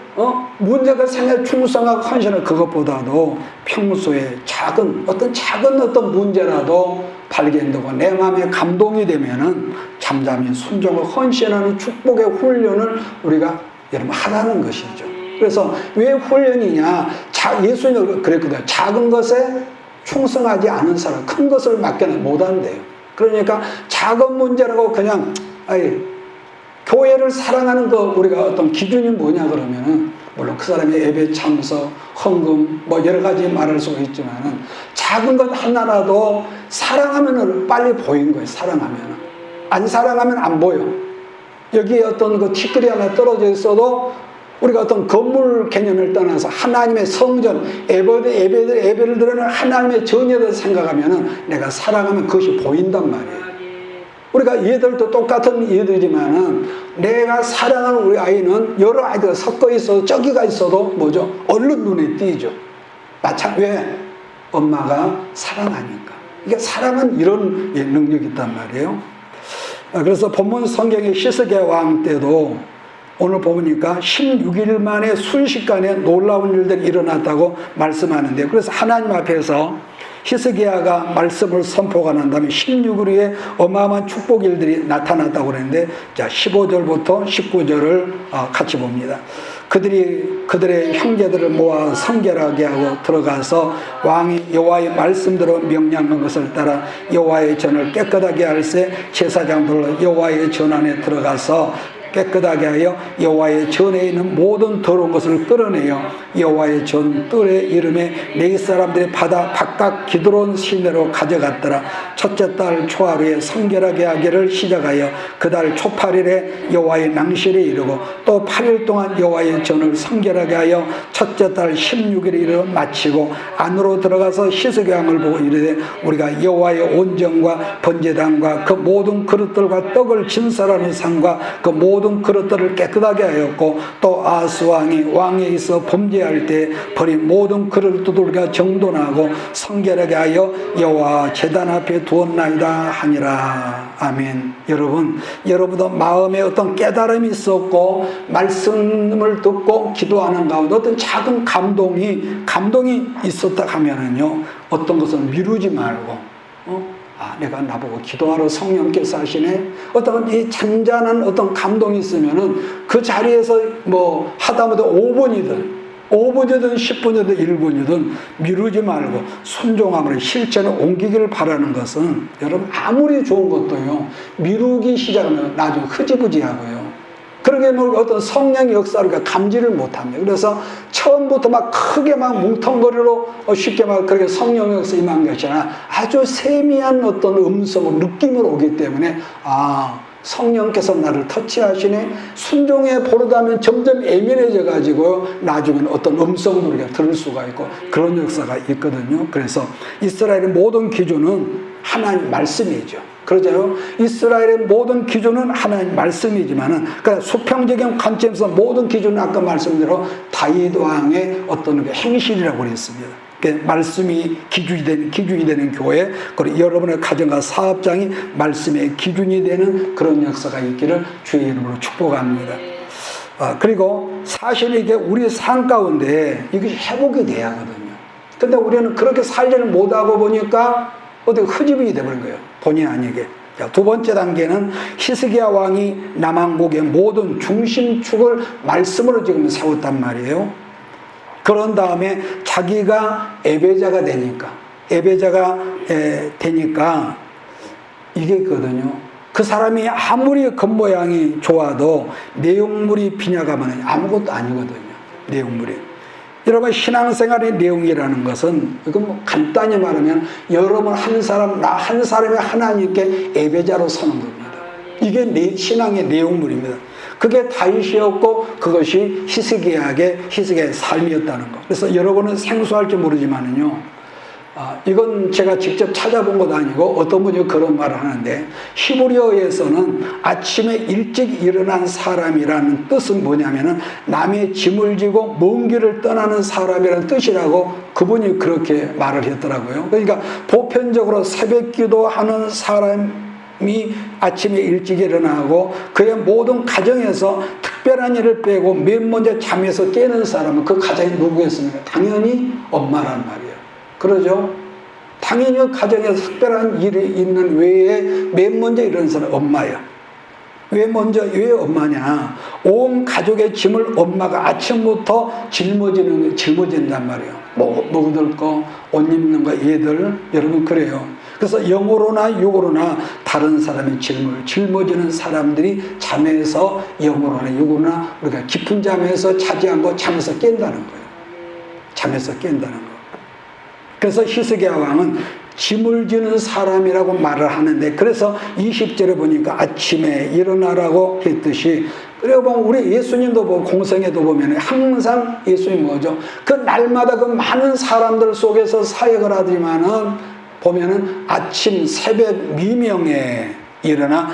문제가 생겨 충성하고 헌신을, 그것보다도 평소에 작은 어떤 문제라도 발견되고 내 마음에 감동이 되면은 잠잠히 순종을 헌신하는 축복의 훈련을 우리가 여러분 하라는 것이죠. 그래서 왜 훈련이냐? 예수님은 그랬거든요. 작은 것에 충성하지 않은 사람, 큰 것을 맡겨는 못한대요. 그러니까 작은 문제라고 그냥, 교회를 사랑하는 우리가 어떤 기준이 뭐냐 그러면은, 물론 그 사람의 예배 참석, 헌금, 여러 가지 말할 수가 있지만은, 작은 것 하나라도 사랑하면은 빨리 보이는 거예요, 사랑하면은. 안 사랑하면 안 보여. 여기에 어떤 그 티끌이 하나 떨어져 있어도 우리가 어떤 건물 개념을 떠나서 하나님의 성전, 예배를 드리는 하나님의 전예를 생각하면은 내가 사랑하면 그것이 보인단 말이에요. 우리가 얘들도 똑같은 얘들이지만은 내가 사랑하는 우리 아이는 여러 아이들과 섞어 있어도 저기가 있어도 뭐죠? 얼른 눈에 띄죠. 왜? 엄마가 사랑하니까. 이게 사랑은 이런 능력이 있단 말이에요. 그래서 본문 성경의 히스기야 왕 때도 오늘 보니까 16일 만에 순식간에 놀라운 일들이 일어났다고 말씀하는데요. 그래서 하나님 앞에서 히스기야가 말씀을 선포가 난 다음에 16일 후에 어마어마한 축복일들이 나타났다고 그랬는데, 자 15절부터 19절을 같이 봅니다. 그들이 그들의 형제들을 모아 성결하게 하고 들어가서 왕이 여호와의 말씀대로 명령한 것을 따라 여호와의 전을 깨끗하게 할세 제사장들로 여호와의 전 안에 들어가서 깨끗하게 하여 여호와의 전에 있는 모든 더러운 것을 끌어내어 여호와의 전 뜰의 이름에 네 사람들이 받아 바깥 기드론 시내로 가져갔더라. 첫째 달 초하루에 성결하게 하기를 시작하여 그 달 초팔일에 여호와의 낭실에 이르고 또 8일 동안 여호와의 전을 성결하게 하여 첫째 달 16일에 이르러 마치고 안으로 들어가서 히스기야 왕을 보고 이르되 우리가 여호와의 온전과 번제단과 그 모든 그릇들과 떡을 진설하는 상과 그 모든 그릇들을 깨끗하게 하였고 또 아하스 왕이 왕에 있어 범죄할 때 버린 모든 그릇들도 우리가 정돈하고 성결하게 하여 여호와 제단 앞에 두었나이다 하니라. 아멘. 여러분도 마음에 어떤 깨달음이 있었고 말씀을 듣고 기도하는 가운데 어떤 작은 감동이 있었다 하면은요, 어떤 것은 미루지 말고 내가 나보고 기도하러 성령께서 하시네. 어떤 이 잔잔한 어떤 감동이 있으면은 그 자리에서 하다못해 5분이든 10분이든 1분이든 미루지 말고 순종함으로 실천에 옮기기를 바라는 것은, 여러분 아무리 좋은 것도요, 미루기 시작하면 나중에 흐지부지하고요. 그러게 어떤 성령의 역사를 감지를 못합니다. 그래서 처음부터 크게 뭉텅거리로 쉽게 그렇게 성령의 역사 임한 것이 아니라 아주 세미한 어떤 음성을 느낌으로 오기 때문에 성령께서 나를 터치하시네. 순종에 보르다면 점점 예민해져 가지고 나중에는 어떤 음성도 우리가 들을 수가 있고 그런 역사가 있거든요. 그래서 이스라엘의 모든 기준은 하나님 말씀이죠. 그러죠. 이스라엘의 모든 기준은 하나님 말씀이지만은, 그러니까 수평적인 관점에서 모든 기준은 아까 말씀대로 다윗 왕의 어떤 행실이라고 그랬습니다. 말씀이 기준이 되는 교회, 그리고 여러분의 가정과 사업장이 말씀의 기준이 되는 그런 역사가 있기를 주의 이름으로 축복합니다. 그리고 사실 이게 우리 삶 가운데 이것이 회복이 돼야 하거든요. 근데 우리는 그렇게 살지를 못하고 보니까 어떻게 흐지부지 돼버린 거예요, 본의 아니게. 자, 두 번째 단계는 히스기야 왕이 남왕국의 모든 중심축을 말씀으로 지금 세웠단 말이에요. 그런 다음에 자기가 예배자가 되니까 이게 있거든요. 그 사람이 아무리 겉모양이 좋아도 내용물이 빈약하면 아무것도 아니거든요. 내용물이. 여러분, 신앙생활의 내용이라는 것은, 이건 간단히 말하면 여러분 한 사람이 하나님께 예배자로 서는 겁니다. 이게 신앙의 내용물입니다. 그게 다윗이었고 그것이 히스기야의 삶이었다는 것. 그래서 여러분은 생소할지 모르지만은요, 이건 제가 직접 찾아본 것도 아니고 어떤 분이 그런 말을 하는데, 히브리어에서는 아침에 일찍 일어난 사람이라는 뜻은 뭐냐면은 남의 짐을 지고 먼 길을 떠나는 사람이라는 뜻이라고 그분이 그렇게 말을 했더라고요. 그러니까 보편적으로 새벽 기도하는 사람이 아침에 일찍 일어나고 그의 모든 가정에서 특별한 일을 빼고 맨 먼저 잠에서 깨는 사람은 그 가정이 누구겠습니까? 당연히 엄마란 말이에요. 그러죠? 당연히 가정에서 특별한 일이 있는 외에 맨 먼저 일어나는 사람은 엄마야. 왜 엄마냐? 온 가족의 짐을 엄마가 아침부터 짊어진단 말이에요. 먹을 거, 옷 입는 거, 얘들. 여러분 그래요. 그래서 영으로나 육으로나 다른 사람의 짐을 짊어지는 사람들이 잠에서 영으로나 육으로나 우리가 깊은 잠에서 자지 않고 잠에서 깬다는 거예요. 잠에서 깬다는 거. 그래서 히스기야 왕은 짐을 지는 사람이라고 말을 하는데, 그래서 20절에 보니까 아침에 일어나라고 했듯이, 그리고 보면 우리 예수님도 보고 공생애도 보면 항상 예수님 뭐죠? 그 날마다 그 많은 사람들 속에서 사역을 하지만은 보면은 아침 새벽 미명에 일어나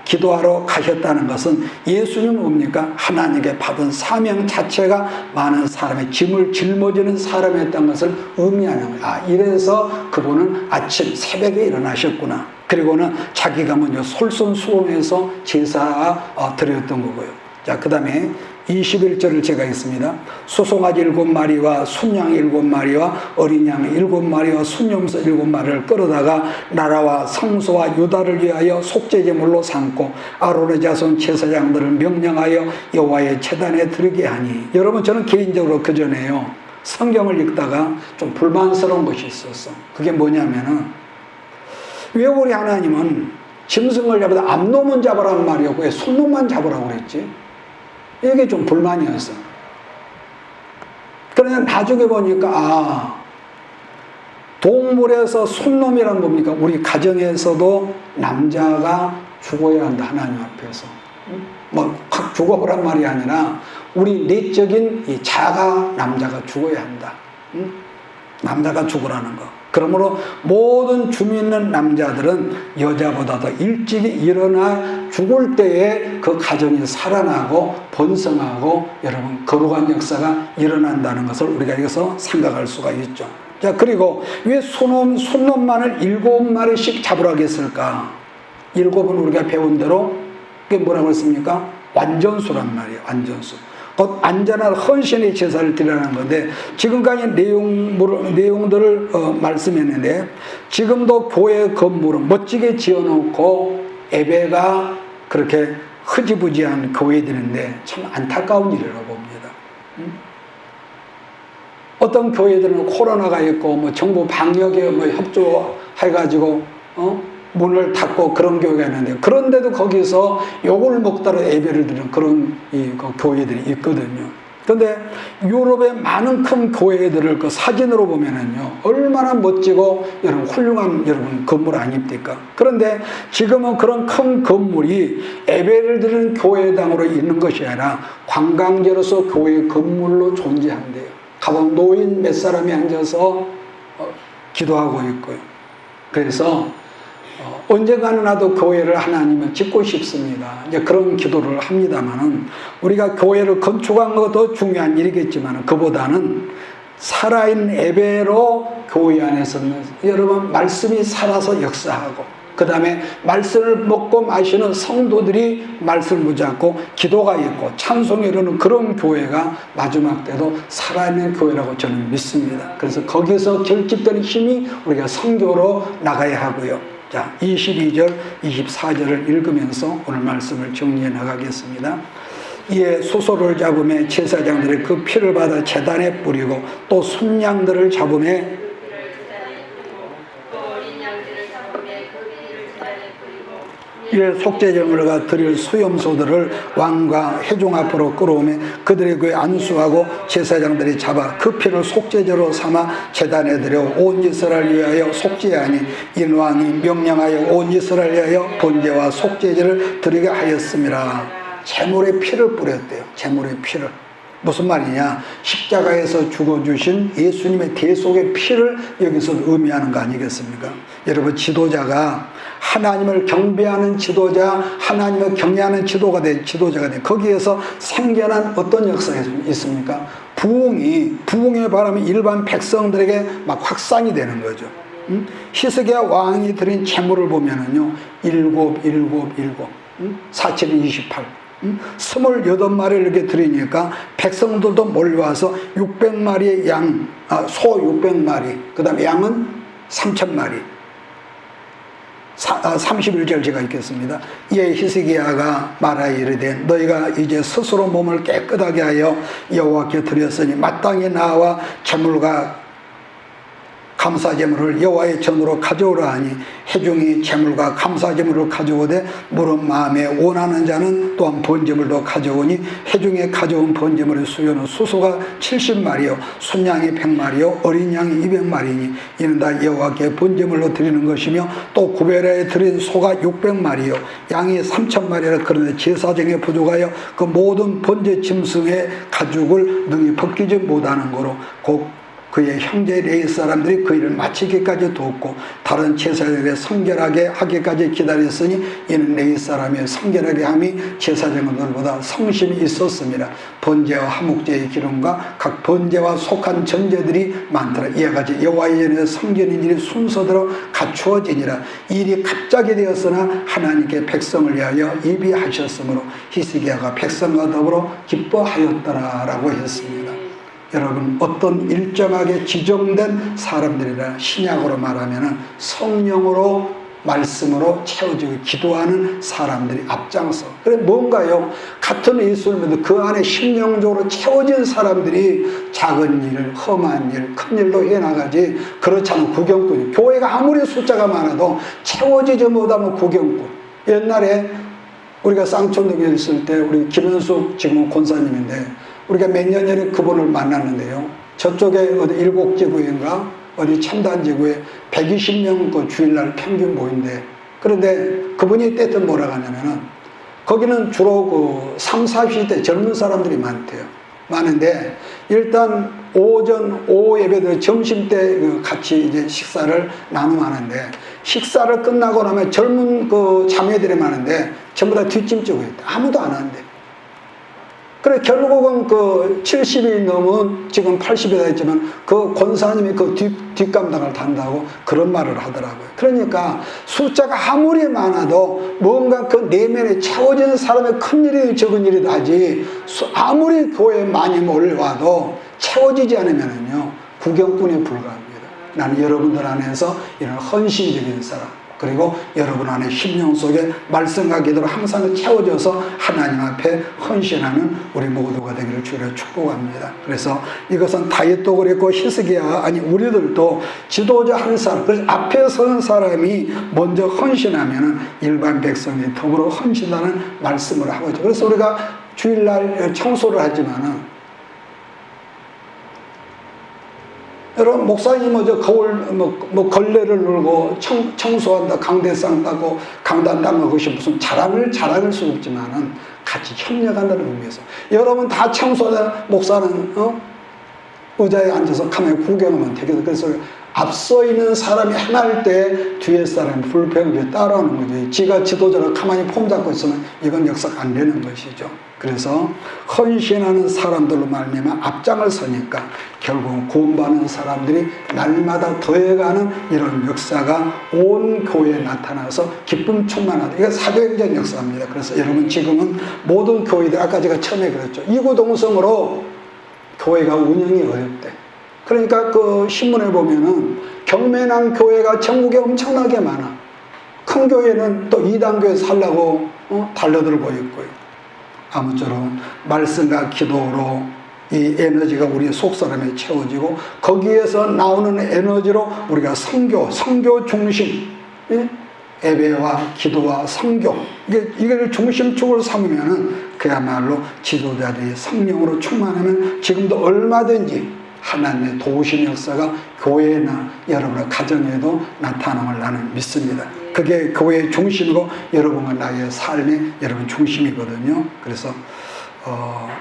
기도하러 가셨다는 것은 예수님은 뭡니까? 하나님께 받은 사명 자체가 많은 사람의 짐을 짊어지는 사람이었다는 것을 의미하는 거예요. 이래서 그분은 아침 새벽에 일어나셨구나. 그리고는 자기가 먼저 솔선수범해서 제사 드렸던 거고요. 자, 그 다음에 21절을 제가 읽습니다. 수송아지 7마리와 순양 7마리와 어린 양 7마리와 순염소 7마리를 끌어다가 나라와 성소와 유다를 위하여 속죄제물로 삼고 아론의 자손 제사장들을 명령하여 여호와의 제단에 드리게 하니. 여러분, 저는 개인적으로 그전에요, 성경을 읽다가 좀 불만스러운 것이 있었어. 그게 뭐냐면은, 왜 우리 하나님은 짐승을 잡아도 암놈은 잡으라는 말이었고 왜 손놈만 잡으라고 그랬지? 이게 좀 불만이었어. 그러나 나중에 보니까 동물에서 손놈이란 뭡니까? 우리 가정에서도 남자가 죽어야 한다. 하나님 앞에서. 확 죽어보란 말이 아니라 우리 내적인 이 자가 남자가 죽어야 한다. 남자가 죽으라는 거. 그러므로 모든 줌 있는 남자들은 여자보다 더 일찍이 일어나 죽을 때에 그 가정이 살아나고 번성하고 여러분 거룩한 역사가 일어난다는 것을 우리가 여기서 생각할 수가 있죠. 자, 그리고 왜 손놈만을 7마리씩 잡으라고 했을까? 7은 우리가 배운 대로 그게 뭐라고 했습니까? 완전수란 말이에요. 완전수. 곧 안전한 헌신의 제사를 드리라는 건데, 지금까지 내용들을 말씀했는데, 지금도 교회 건물은 멋지게 지어놓고 예배가 그렇게 흐지부지한 교회들인데 참 안타까운 일이라고 봅니다. 어떤 교회들은 코로나가 있고 정부 방역에 협조해가지고 문을 닫고 그런 교회가 있는데, 그런데도 거기서 욕을 먹다가 예배를 드리는 그런 교회들이 있거든요. 그런데 유럽의 많은 큰 교회들을 그 사진으로 보면은요, 얼마나 멋지고 여러분 훌륭한 여러분 건물 아닙니까? 그런데 지금은 그런 큰 건물이 예배를 드리는 교회당으로 있는 것이 아니라 관광지로서 교회 건물로 존재한대요. 가방 노인 몇 사람이 앉아서 기도하고 있고요. 그래서 언젠가는 나도 교회를 하나님은 짓고 싶습니다. 이제 그런 기도를 합니다만은, 우리가 교회를 건축한 것도 중요한 일이겠지만 그보다는 살아있는 예배로 교회 안에서는 여러분 말씀이 살아서 역사하고, 그 다음에 말씀을 먹고 마시는 성도들이 말씀을 붙잡고 기도가 있고 찬송이 이르는 그런 교회가 마지막 때도 살아있는 교회라고 저는 믿습니다. 그래서 거기서 결집되는 힘이 우리가 선교로 나가야 하고요. 자, 22절, 24절을 읽으면서 오늘 말씀을 정리해 나가겠습니다. 이에 소소를 잡음에 제사장들이 그 피를 받아 제단에 뿌리고 또 순양들을 잡음에 이에 속죄제물과 드릴 수염소들을 왕과 회중 앞으로 끌어오며 그들의 귀에 안수하고 제사장들이 잡아 그 피를 속죄제로 삼아 제단에 드려 온 이스라엘 위하여 속죄하니 인 왕이 명령하여 온 이스라엘 위하여 번제와 속죄제를 드리게 하였습니다. 제물의 피를 뿌렸대요. 제물의 피를. 무슨 말이냐? 십자가에서 죽어주신 예수님의 대속의 피를 여기서 의미하는 거 아니겠습니까? 여러분, 지도자가 하나님을 경배하는 지도자, 하나님을 경외하는 지도자가 돼. 거기에서 생겨난 어떤 역사가 있습니까? 부흥의 바람이 일반 백성들에게 막 확산이 되는 거죠. 히스기야 왕이 드린 제물을 보면은요, 7, 4, 7, 28. 28마리를 이렇게 드리니까 백성들도 몰려와서 600마리의 소 600마리, 그 다음에 양은 3,000마리. 31절 제가 읽겠습니다. 이에 히스기야가 말하여 이르되 너희가 이제 스스로 몸을 깨끗하게 하여 여호와께 드렸으니 마땅히 나와 제물과 감사제물을 여호와의 전으로 가져오라 하니 회중이 제물과 감사제물을 가져오되 물은 마음에 원하는 자는 또한 번제물도 가져오니 회중에 가져온 번제물의 수요는 수소가 70마리요 순양이 100마리요 어린 양이 200마리니 이는 다 여호와께 번제물로 드리는 것이며 또 구별하여 드린 소가 600마리요 양이 3000마리라. 그런데 제사장에 부족하여 그 모든 번제 짐승의 가죽을 능히 벗기지 못하는 거로 곧 그의 형제 레위 사람들이 그 일을 마치기까지 돕고 다른 제사장에게 성결하게 하기까지 기다렸으니 이는 레위 사람의 성결하게 함이 제사장들보다 성심이 있었습니다. 번제와 화목제의 기름과 각 번제와 속한 전제들이 많더라. 이와 같이 여호와의 전에 성전인 일이 순서대로 갖추어지니라. 일이 갑자기 되었으나 하나님께 백성을 위하여 예비하셨으므로 히스기야가 백성과 더불어 기뻐하였더라라고 했습니다. 여러분, 어떤 일정하게 지정된 사람들이라 신약으로 말하면 성령으로 말씀으로 채워지고 기도하는 사람들이 앞장서. 그래 뭔가요? 같은 예수를 믿어 그 안에 심령적으로 채워진 사람들이 작은 일, 험한 일, 큰 일도 해나가지. 그렇지 않은 구경꾼이. 교회가 아무리 숫자가 많아도 채워지지 못하면 구경꾼. 옛날에 우리가 쌍촌동에 있을 때 우리 김현숙 지금 권사님인데 우리가 몇 년 전에 그분을 만났는데요. 저쪽에 어디 일곡지구인가 어디 첨단지구에 120명 그 주일날 평균 모인데, 그런데 그분이 때때 뭐라고 하냐면은 거기는 주로 그 3, 40대 젊은 사람들이 많은데 일단 오후 예배들 점심 때 같이 이제 식사를 나눔하는데 식사를 끝나고 나면 젊은 그 자매들이 많은데 전부 다 뒷짐지고 있다. 아무도 안 하는데. 그래 결국은 그 70이 넘은 지금 80이 다 있지만 그 권사님이 그 뒷감당을 단다고 그런 말을 하더라고요. 그러니까 숫자가 아무리 많아도 뭔가 그 내면에 채워지는 사람의 큰 일이 적은 일이 하지 아무리 교회에 많이 몰려와도 채워지지 않으면요 구경꾼에 불과합니다. 나는 여러분들 안에서 이런 헌신적인 사람 그리고 여러분 안에 심령 속에 말씀과 기도로 항상 채워져서 하나님 앞에 헌신하는 우리 모두가 되기를 주로 축복합니다. 그래서 이것은 다윗도 그랬고 히스기야 아니 우리들도 지도자 한 사람, 그래서 앞에 서는 사람이 먼저 헌신하면 일반 백성이 더불어 헌신하는 말씀을 하고 있죠. 그래서 우리가 주일날 청소를 하지만은 여러분 목사님은 저 거울 걸레를 눌고 청소한다, 강대상 따고 강단 닦는 것이 무슨 자랑을 수 없지만은 같이 협력한다는 의미에서 여러분 다 청소하다 목사는 의자에 앉아서 가만히 구경하면 되겠어. 그래서 앞서 있는 사람이 하나 할 때 뒤에 사람이 불평을 따라오는 거죠. 지가 지도자로 가만히 폼 잡고 있으면 이건 역사가 안 되는 것이죠. 그래서 헌신하는 사람들로 말미암아 앞장을 서니까 결국 구원받는 사람들이 날마다 더해가는 이런 역사가 온 교회에 나타나서 기쁨 충만하다. 이게 사도행전 역사입니다. 그래서 여러분 지금은 모든 교회들 아까 제가 처음에 그랬죠. 이구동성으로 교회가 운영이 어렵대. 그러니까 그 신문에 보면은 경매난 교회가 전국에 엄청나게 많아. 큰 교회는 또 이단교회 살라고 달려들고 있고요. 아무쪼록 말씀과 기도로 이 에너지가 우리 속사람에 채워지고 거기에서 나오는 에너지로 우리가 성교 중심, 예배와 기도와 성교 이걸 중심축으로 삼으면은 그야말로 지도자들이 성령으로 충만하면 지금도 얼마든지 하나님의 도우신 역사가 교회나 여러분의 가정에도 나타남을 나는 믿습니다. 그게 교회의 중심이고 여러분과 나의 삶의 여러분 중심이거든요. 그래서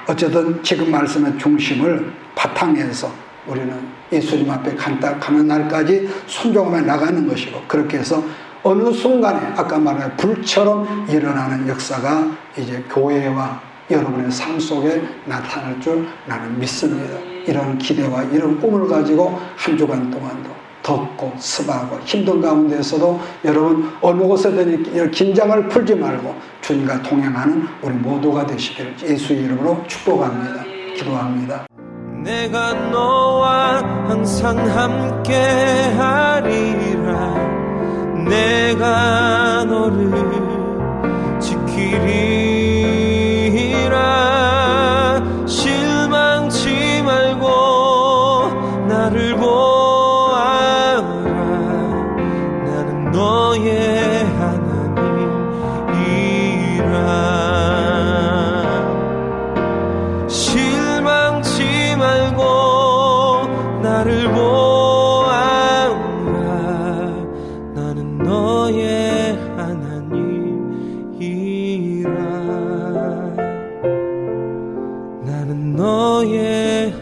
어쨌든 지금 말씀의 중심을 바탕에서 우리는 예수님 앞에 가는 날까지 순종하며 나가는 것이고 그렇게 해서 어느 순간에 아까 말한 불처럼 일어나는 역사가 이제 교회와 여러분의 삶 속에 나타날 줄 나는 믿습니다. 이런 기대와 이런 꿈을 가지고 한 주간 동안도 덥고 습하고 힘든 가운데서도 여러분 어느 곳에든 긴장을 풀지 말고 주님과 동행하는 우리 모두가 되시기를 예수의 이름으로 축복합니다. 기도합니다. 내가 너와 항상 함께 하리라. 내가 너를 지키리라. 실망치 말고 나를 보아라. 나는 너의 하나님이라. 실망치 말고 나를 보아라. 나는 너의 하나님이라. 나는 너의